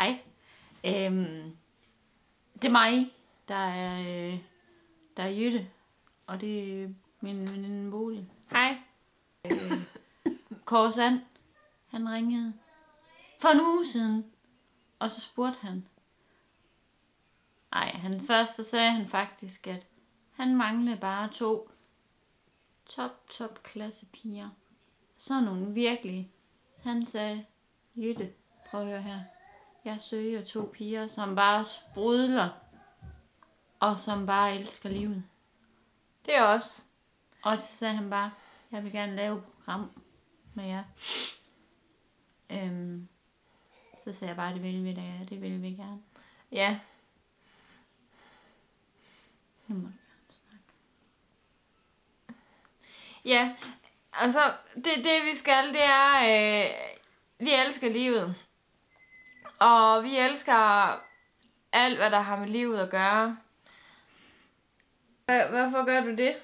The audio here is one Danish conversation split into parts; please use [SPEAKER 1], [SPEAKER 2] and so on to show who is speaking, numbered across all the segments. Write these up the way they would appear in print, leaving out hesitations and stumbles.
[SPEAKER 1] Hej. Det er mig, der er Jytte, og det er min veninde Bodil. Hej. Kåre Sand, han ringede for en uge siden, og så spurgte han. Først så sagde han faktisk, at han manglede bare 2 top klasse piger. Sådan nogle virkelig. Han sagde, Jytte, prøv at høre her. Jeg søger 2 piger, som bare sprudler, og som bare elsker livet.
[SPEAKER 2] Det er også.
[SPEAKER 1] Og så sagde han bare, jeg vil gerne lave et program med jer. Så sagde jeg bare, det vil vi da, det vil vi gerne.
[SPEAKER 2] Ja.
[SPEAKER 1] Nu må du gerne snakke.
[SPEAKER 2] Ja, altså, det vi skal, det er, vi elsker livet. Og vi elsker alt, hvad der har med livet at gøre. Hvorfor gør du det?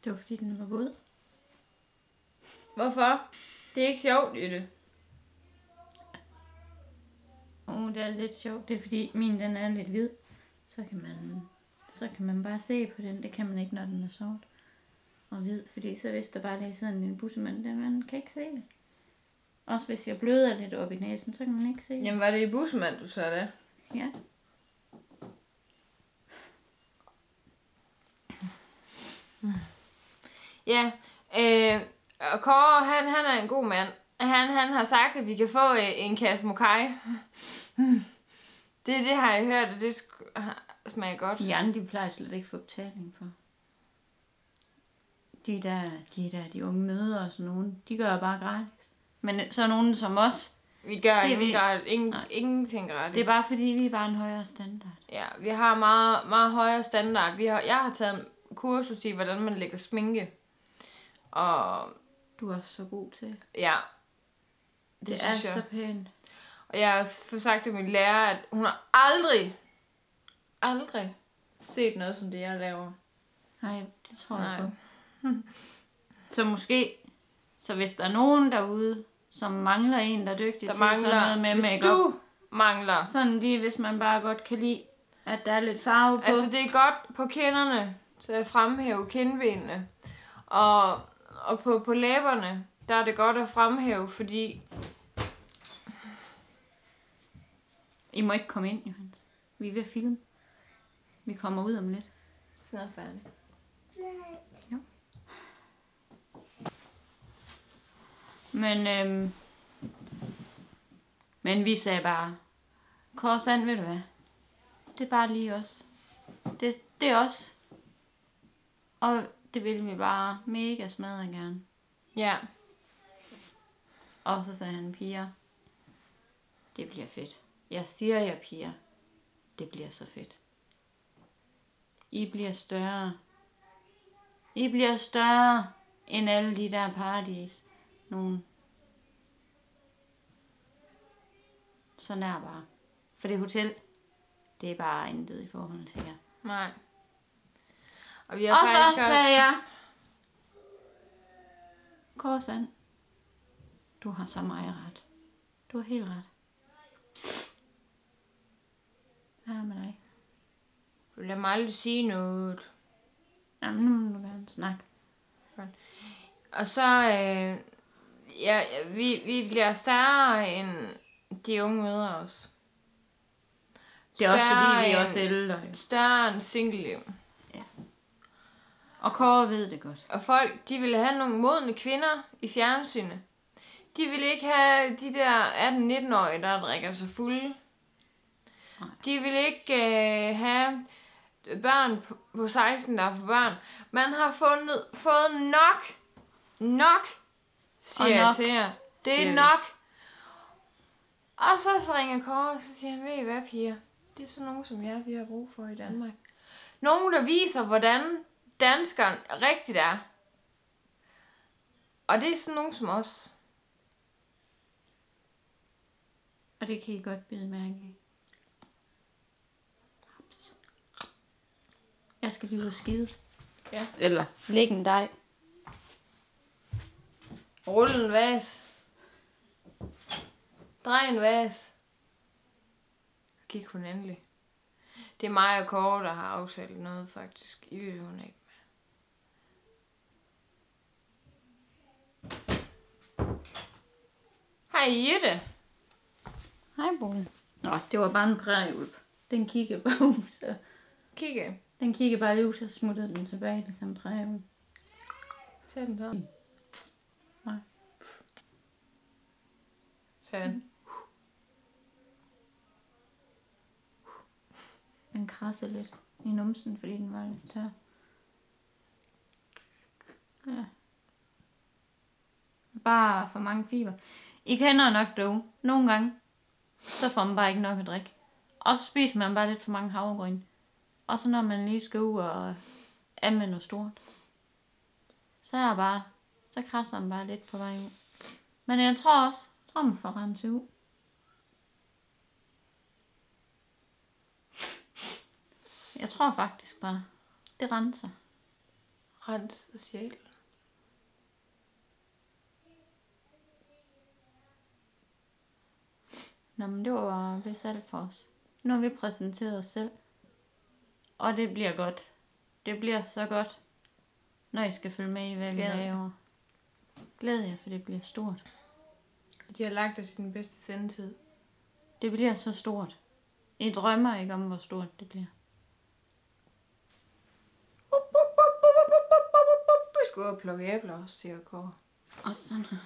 [SPEAKER 1] Det var fordi, den var våd.
[SPEAKER 2] Hvorfor? Det er ikke sjovt, Jytte.
[SPEAKER 1] Det er lidt sjovt. Det er fordi, min den er lidt hvid. Så kan man bare se på den. Det kan man ikke, når den er sort og hvid. Fordi så hvis der bare lige sådan en bussemand, der man kan ikke se det. Også hvis jeg bløder lidt op i næsen, så kan man ikke se det.
[SPEAKER 2] Jamen, var det i bussemand, du så det?
[SPEAKER 1] Ja.
[SPEAKER 2] Ja, og Kåre, han er en god mand. Han har sagt, at vi kan få en kasse mokai. Det har jeg hørt, og det smager godt.
[SPEAKER 1] De andre, de plejer slet ikke at få betaling for. De unge mødre og sådan nogen, de gør bare gratis. Men så nogen som os,
[SPEAKER 2] vi gør ingenting gratis.
[SPEAKER 1] Det er bare fordi, vi er bare en højere standard.
[SPEAKER 2] Ja, vi har meget, meget højere standard. Jeg har taget kursus i, hvordan man lægger sminke. Og
[SPEAKER 1] du er også så god til.
[SPEAKER 2] Ja.
[SPEAKER 1] Det er så pænt.
[SPEAKER 2] Og jeg har fået sagt til min lærer, at hun har aldrig set noget som det, jeg laver.
[SPEAKER 1] Nej, det tror jeg på. Så måske, så hvis der er nogen derude, som mangler en, der er dygtig til sådan noget med make-up.
[SPEAKER 2] Du mangler.
[SPEAKER 1] Sådan lige, hvis man bare godt kan lide, at der er lidt farve på.
[SPEAKER 2] Altså det er godt på kinderne, til at fremhæve kindbenene. Og på læberne, der er det godt at fremhæve, fordi...
[SPEAKER 1] I må ikke komme ind, Johannes. Vi er ved at filme. Vi kommer ud om lidt.
[SPEAKER 2] Snart færdig.
[SPEAKER 1] Jo. Men vi sagde bare, Kåre Sand, ved du hvad? Det er bare lige os. Det er os. Og det vil vi bare mega smadre gerne.
[SPEAKER 2] Ja.
[SPEAKER 1] Og så sagde han, piger, det bliver fedt. Jeg siger jer, piger, det bliver så fedt. I bliver større. I bliver større end alle de der parties. Nogen. Sådan er bare. For det hotel, det er bare intet i forhold til jer.
[SPEAKER 2] Nej. Og
[SPEAKER 1] så sagde jeg, Kåre Sand, du har så meget ret. Du har helt ret. Hvad er med dig?
[SPEAKER 2] Du lader mig aldrig sige noget.
[SPEAKER 1] Jamen, nu må du gerne snakke.
[SPEAKER 2] Og så, vi bliver større end de unge mødre også.
[SPEAKER 1] Det er også fordi, vi er også ældre.
[SPEAKER 2] Større end single-liv.
[SPEAKER 1] Ja. Og Kåre ved det godt.
[SPEAKER 2] Og folk, de ville have nogle modne kvinder i fjernsynet. De ville ikke have de der 18-19-årige, der drikker sig fulde.
[SPEAKER 1] Nej.
[SPEAKER 2] De ville ikke have børn på 16, der er for børn. Man har fået nok, siger jeg til jer. Det er nok. Og så ringer Kåre, og så siger han, ved I hvad, piger? Det er sådan nogen som jer, vi har brug for i Danmark. Nogen, der viser, hvordan danskeren rigtigt er. Og det er sådan nogen som os.
[SPEAKER 1] Og det kan I godt bide mærke i. Jeg skal lige ud og skide.
[SPEAKER 2] Ja.
[SPEAKER 1] Eller lægge en dej.
[SPEAKER 2] Rulle en vas. Drej en vas. Gik hun endelig. Det er mig og Kåre, der har aftalt noget, faktisk. I ved hun ikke. Hej Jette.
[SPEAKER 1] Hej, Bolle. Nå, det var bare en prærieulv. Den kiggede bare ud, så...
[SPEAKER 2] Kigge.
[SPEAKER 1] Den kiggede bare lige ud, så smuttede den tilbage til sådan en prærieulv.
[SPEAKER 2] Sagde den så?
[SPEAKER 1] Nej.
[SPEAKER 2] Sagde den.
[SPEAKER 1] Den krassede lidt i numsen, fordi den var lidt tør. Ja. Bare for mange fiber. I kender nok dog. Nogle gange, så får man bare ikke nok at drikke. Og så spiser man bare lidt for mange havregryn. Og så når man lige skal ud og amme noget stort, så krasser man bare lidt på vej ud. Men jeg tror man får renset ud. Jeg tror faktisk bare, det renser.
[SPEAKER 2] Rens og sjæl.
[SPEAKER 1] Nå, men det var vist alt for os. Nu har vi præsenteret os selv. Og det bliver godt. Det bliver så godt, når I skal følge med i, hvad vi laver. Glæd jer, for det bliver stort.
[SPEAKER 2] Og de har lagt os i den bedste sendetid.
[SPEAKER 1] Det bliver så stort. I drømmer ikke om, hvor stort det bliver.
[SPEAKER 2] Vi skal ud og plukke æbler også, siger Kåre.
[SPEAKER 1] Og sådan her.